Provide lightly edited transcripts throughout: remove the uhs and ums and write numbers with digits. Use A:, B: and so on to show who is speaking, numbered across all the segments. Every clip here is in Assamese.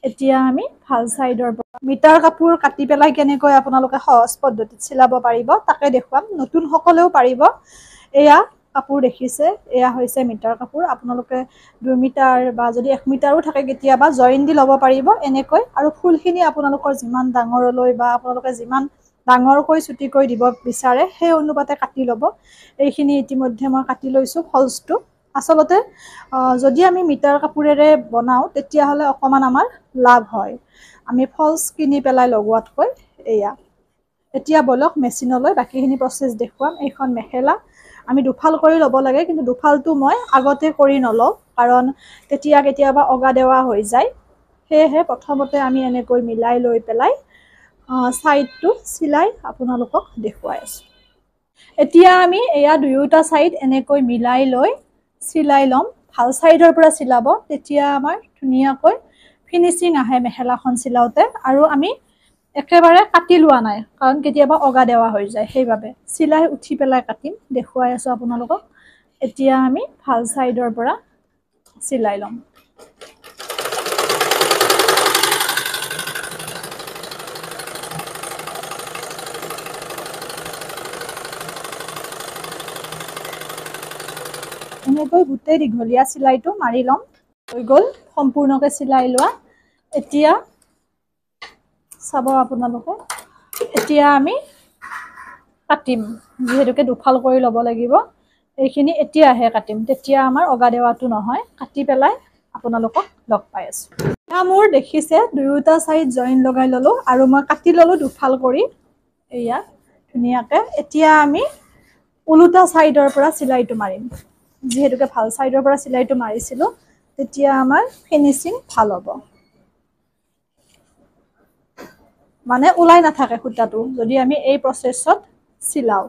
A: এতিয়া আমি ভাল সাইডৰ পৰা মিটাৰ কাপোৰ কাটি পেলাই কেনেকৈ আপোনালোকে সহজ পদ্ধতিত চিলাব পাৰিব তাকে দেখুৱাম নতুন সকলেও পাৰিব এয়া কাপোৰ দেখিছে এয়া হৈছে মিটাৰ কাপোৰ আপোনালোকে 2 মিটাৰ বা যদি 1 মিটাৰো থাকে কেতিয়াবা জইন দি ল'ব পাৰিব এনেকৈ আৰু ফুলখিনি আপোনালোকৰ যিমান ডাঙৰলৈ বা আপোনালোকে যিমান ডাঙৰকৈ ছুটিকৈ দিব বিচাৰে সেই অনুপাতে কাটি ল'ব এইখিনি ইতিমধ্যে মই কাটি লৈছো ফলছটো আসলতে যদি আমি মিটাৰ কাপোৰেৰে বনাও তেতিয়া হলে অকমান আমাৰ লাভ হয় আমি ফলছ কিনি পেলাই লগোৱাতকৈ এয়া এতিয়া বলক মেচিনলৈ বাকিখিনি প্ৰসেস দেখুৱাম এইখন মেখেলা আমি দুফাল কৰি ল'ব লাগে কিন্তু দুফালটো মই আগতে কৰি নলও কাৰণ তেতিয়া কেতিয়াবা অগা দেৱা হৈ যায় সেয়েহে প্ৰথমতে আমি এনেকৈ মিলাই লৈ পেলাই সাইডটো সিলাই আপোনালোকক দেখুৱাই আছো এতিয়া আমি এয়া দুয়োটা সাইড এনেকৈ মিলাই লৈ সিলাই লম ভাল সাইডৰ পৰা সিলাব তেতিয়া আমাৰ ধুনিয়াকৈ ফিনিশিং আহে মেখেলাখন সিলাওতে আৰু আমি একেবাৰে কাটি লোৱা নাই কাৰণ কেতিয়াবা অগা দেৱা হৈ যায় সেইভাবে সিলাই উঠি পেলাই কাটিম দেখুৱাই আছো আপোনালোকক এতিয়া আমি ভাল সাইডৰ পৰা সিলাই লম এনেকৈ গুটেই দীঘলীয়া সিলাইটো মাৰি লম হৈ গল সম্পূৰ্ণকৈ সিলাই লোৱা এতিয়া চাব আপোনালোকে এতিয়া আমি কাটিম যেহেতুকে দুফাল কৰি ল'ব লাগিব এইখিনি এতিয়াহে কাটিম তেতিয়া আমাৰ অগা দেৱাটো নহয় কাটি পেলাই আপোনালোকক লগ পাই আছো এটা মোৰ দেখিছে দুয়োটা সাইড জইন লগাই ললো আৰু মই কাটি ললো দুফাল কৰি এয়া ধুনিয়াকে এতিয়া আমি উলুটা সাইডৰ পৰা সিলাইটো মাৰিম যেহেতুকে ভাল সাইডৰ পৰা সিলাইটো মাৰিছিলো তেতিয়া আমাৰ ফিনিশিং ভাল হ'ব মানে উলাই নাথাকে খুঁটাটো যদি আমি এই প্ৰসেছত সিলাও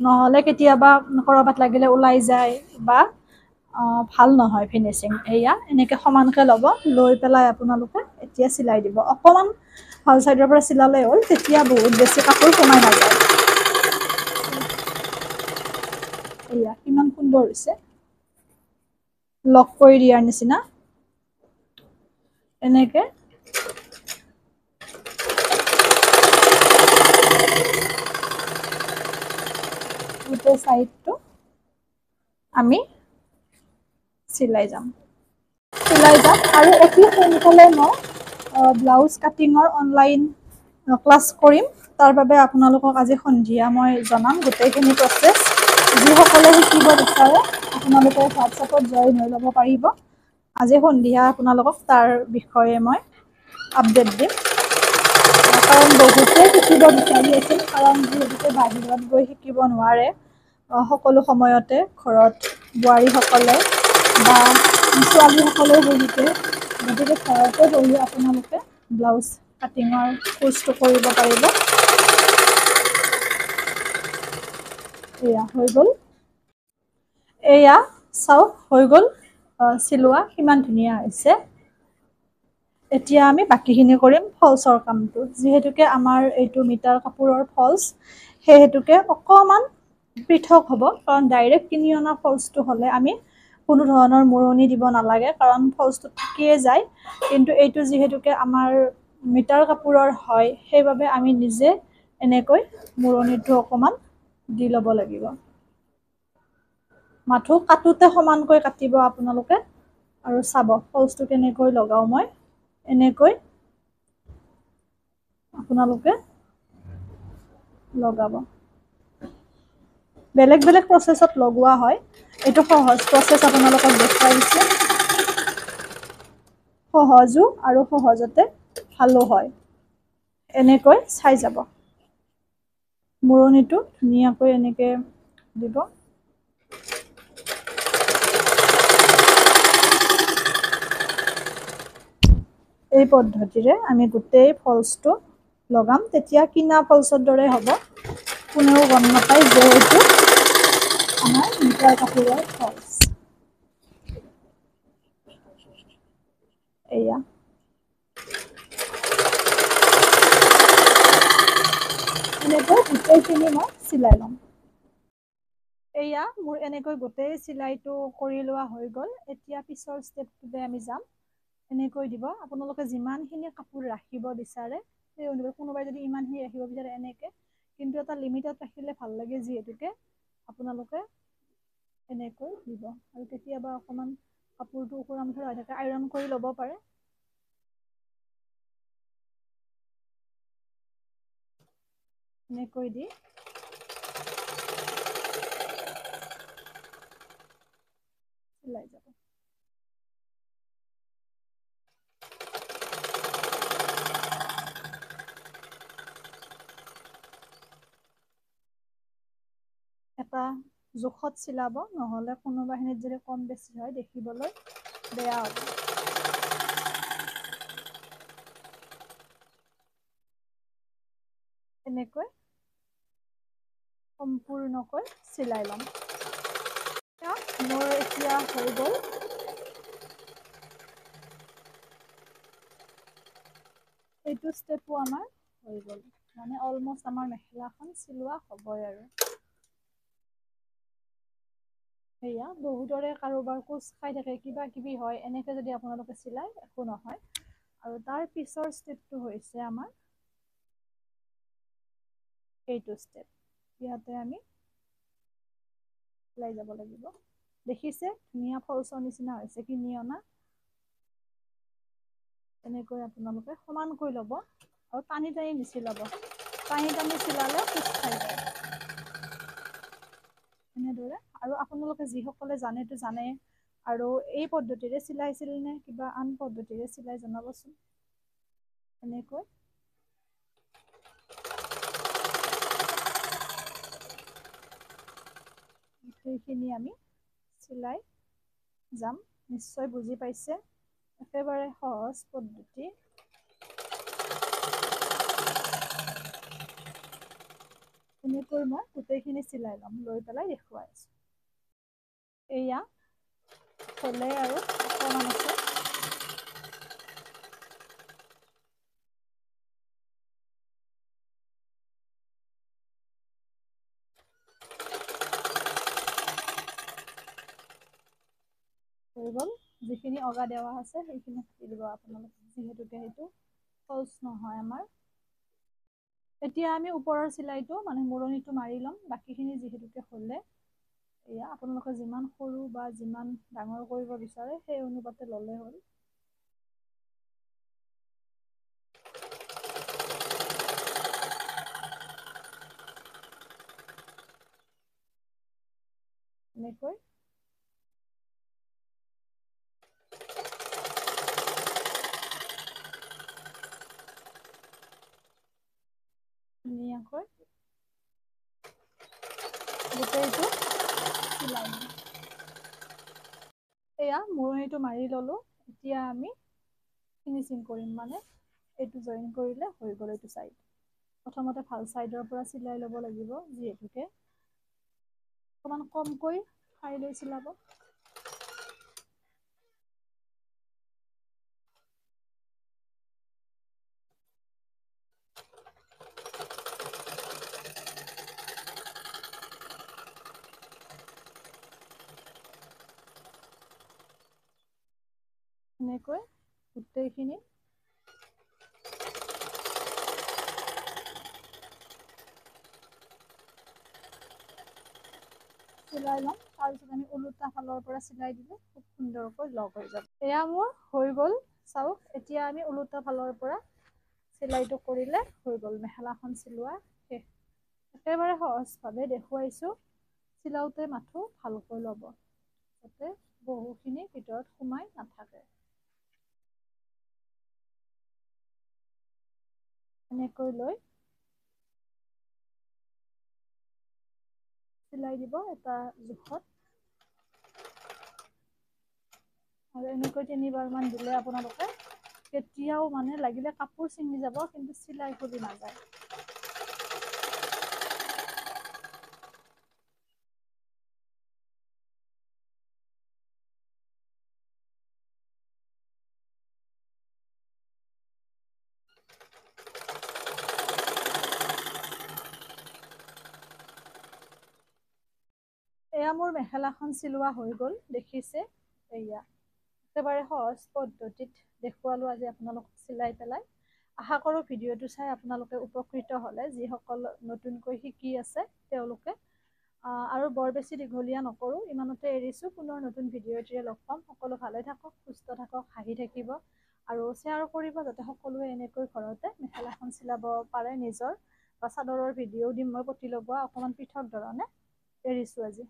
A: নহলে কেতিয়াবা কৰবাত লাগিলে উলাই যায় বা ভাল নহয় ফিনিশিং এয়া এনেকে সমানকে ল'ব লৈ পেলাই আপোনালোকে এতিয়া সিলাই দিব অকমান ভাল সাইডৰ পৰা সিলালে হ'ল তেতিয়া বহুত বেছি কাপোৰ কমাই নাযায় এয়া কিমান সুন্দৰ হৈছে লক কৰি দিয়াৰ নিচিনা এনেকে উল্টো সাইডটো আমি সিলাই যাম আৰু অতি সোনকালে মই ব্লাউজ কাটিঙৰ অনলাইন ক্লাছ কৰিম তাৰ বাবে আপোনালোকক আজি সন্ধিয়া মই জনাম গোটেইখিনি প্ৰসেস যিসকলে শিকিব বিচাৰে আপোনালোকে হোৱাটছএপত জইন হৈ ল'ব পাৰিব আজি সন্ধিয়া আপোনালোকক তাৰ বিষয়ে মই আপডেট দিম কাৰণ বহুতে শিকিব বিচাৰি আছিল কাৰণ যিহেতুকে বাহিৰত গৈ শিকিব নোৱাৰে সকলো সময়তে ঘৰত বোৱাৰীসকলে বা ছোৱালীসকলেও বহিছে গতিকে ঘৰতে বহি আপোনালোকে ব্লাউজ কাটিঙৰ কোৰ্চটো কৰিব পাৰিব এয়া হৈ গ'ল এয়া চাওক হৈ গ'ল সিলোৱা কিমান ধুনীয়া হৈছে এতিয়া আমি বাকিখিনি কৰিম ফলছৰ কামটো যেহেতুকে আমাৰ এইটো মিটাৰ কাপোৰৰ ফলছ সেহেতুকে অকমান পৃথক হ'ব কাৰণ ডাইৰেক্ট কিনি অনা ফলছটো হলে আমি কোনো ধৰণৰ মুৰণি দিব নালাগে কাৰণ ফলছটো থাকিয়ে যায় কিন্তু এইটো যেহেতুকে আমাৰ মিটাৰ কাপোৰৰ হয় সেইভাবে আমি নিজে এনেকৈ মুৰণিটো অকমান দি ল'ব লাগিব মাথো কাটোতে সমানকৈ কাটিব আপোনালোকে আৰু চাব ফলছটো কেনেকৈ লগাও মই এনেকৈ আপোনালোকে লগাব বেলেগ বেলেগ প্ৰসেছত লগোৱা হয় এইটো সহজ প্ৰসেস আপোনালোকক দেখুৱাই দিছো সহজো আৰু সহজতে ভালো হয় এনেকৈ চাই যাব মুৰণিটো ধুনীয়াকৈ এনেকে দিব এই পদ্ধতিৰে আমি গোটেই ফলছটো লগাম তেতিয়া কিনা ফলছৰ দৰে হ'ব কোনেও গম নাপায় যে এইটো আমাৰ মিটাৰ কাপোৰৰ ফলছ এয়া এনেকৈ গোটেইখিনি মই সিলাই ল'ম এয়া মোৰ এনেকৈ গোটেই সিলাইটো কৰি লোৱা হৈ গ'ল এতিয়া পিছৰ ষ্টেপটোতে আমি যাম এনেকৈ দিব। আপোনালোকে যিমানখিনি কাপোৰ ৰাখিব বিচাৰে সেই অনুযায়ী, কোনোবাই যদি ইমানখিনি ৰাখিব বিচাৰে এনেকৈ, কিন্তু এটা লিমিটত ৰাখিলে ভাল লাগে যিহেতুকে আপোনালোকে এনেকৈ দিব। আৰু কেতিয়াবা অকণমান কাপোৰটো ওখৰা মোখৰা হৈ থাকে, আইৰণ কৰি ল'ব পাৰে। এনেকৈ দি চিলাই যাব। এটা জোখত চিলাব, নহ'লে কোনোবাখিনিত যদি কম বেছি হয় দেখিবলৈ বেয়া হ'ব। এনেকৈ সম্পূৰ্ণকৈ চিলাই ল'ম। মোৰ এতিয়া হৈ গ'ল। এইটো ষ্টেপো আমাৰ হৈ গ'ল, মানে অলমষ্ট আমাৰ মেখেলাখন চিলোৱা হ'বই আৰু। সেয়া বহুতৰে কাৰোবাৰ কোচ খাই থাকে, কিবা কিবি হয়, এনেকৈ যদি আপোনালোকে চিলাই একো নহয়। আৰু তাৰ পিছৰ ষ্টেপটো হৈছে আমাৰ এইটো ষ্টেপ। ইয়াতে আমি ওলাই যাব লাগিব। দেখিছে ধুনীয়া ফলচৰ নিচিনা হৈছে কিনি অনা। এনেকৈ আপোনালোকে সমানকৈ ল'ব আৰু টানি টানি নিচিলাব। টানি টানি চিলালে কোচ খাই যায়। এনেদৰে। আৰু আপোনালোকে যিসকলে জানেতো জানে, আৰু এই পদ্ধতিৰে চিলাইছিল নে কিবা আন পদ্ধতিৰে চিলাই জনাবচোন। এনেকৈ গোটেইখিনি আমি চিলাই যাম। নিশ্চয় বুজি পাইছে, একেবাৰে সহজ পদ্ধতি। এনেকৈ মই গোটেইখিনি চিলাই ল'ম, লৈ পেলাই দেখুৱাই আছোঁ। এয়া হ'লে আৰু অকণমান আছে। হৈ গ'ল। যিখিনি অগা দেৱা আছে সেইখিনি কাটি দিব আপোনালোকে, যিহেতুকে সেইটো ফলচ নহয় আমাৰ। এতিয়া আমি ওপৰৰ চিলাইটো মানে মূৰণিটো মাৰি ল'ম। বাকীখিনি যিহেতুকে হ'লে, এয়া আপোনালোকে যিমান সৰু বা যিমান ডাঙৰ কৰিব বিচাৰে সেই অনুপাতে ল'লে হ'ল। এনেকৈ ধুনীয়াকৈ গোটেইটো চিলাই দিম। এয়া মূৰণিটো মাৰি ল'লোঁ। এতিয়া আমি ফিনিচিং কৰিম, মানে এইটো জইন কৰিলে হৈ গ'ল এইটো চাইড। প্ৰথমতে ভাল চাইডৰ পৰা চিলাই ল'ব লাগিব, যিহেতুকে অকণমান কমকৈ ঠাই লৈ চিলাব। এনেকৈ গোটেইখিনি চিলাই ল'ম। তাৰপিছত আমি ওলোটা ফালৰ পৰা চিলাই দিলে খুব সুন্দৰকৈ লগ হৈ যাব। এয়া মোৰ হৈ গ'ল, চাওক। এতিয়া আমি ওলোটা ফালৰ পৰা চিলাইটো কৰিলে হৈ গ'ল, মেখেলাখন চিলোৱা শেষ। একেবাৰে সহজভাৱে দেখুৱাইছোঁ। চিলাওতে মাথো ভালকৈ ল'ব, যাতে বহুখিনি ভিতৰত সোমাই নাথাকে। এনেকৈ লৈ চিলাই দিব এটা জোখত। আৰু এনেকৈ 3বাৰ মান দিলে আপোনালোকে কেতিয়াও মানে লাগিলে কাপোৰ ছিঙি যাব, কিন্তু চিলাই খুলি নাযায়। এয়া মোৰ মেখেলাখন চিলোৱা হৈ গ'ল, দেখিছে। এয়া একেবাৰে সহজ পদ্ধতিত দেখুৱালো আজি আপোনালোকক চিলাই পেলাই। আশা কৰোঁ ভিডিঅ'টো চাই আপোনালোকে উপকৃত হ'লে, যিসকল নতুনকৈ শিকি আছে তেওঁলোকে। আৰু বৰ বেছি দীঘলীয়া নকৰোঁ, ইমানতে এৰিছোঁ। পুনৰ নতুন ভিডিঅ' এটিৰে লগ পাম। সকলো ভালে থাকক, সুস্থ থাকক, হাঁহি থাকিব আৰু শ্বেয়াৰ কৰিব যাতে সকলোৱে এনেকৈ ঘৰতে মেখেলাখন চিলাব পাৰে নিজৰ, বা চাদৰৰ ভিডিঅ'ও দিম মই পতি লগোৱা অকণমান পৃথক ধৰণে। এৰিছোঁ আজি।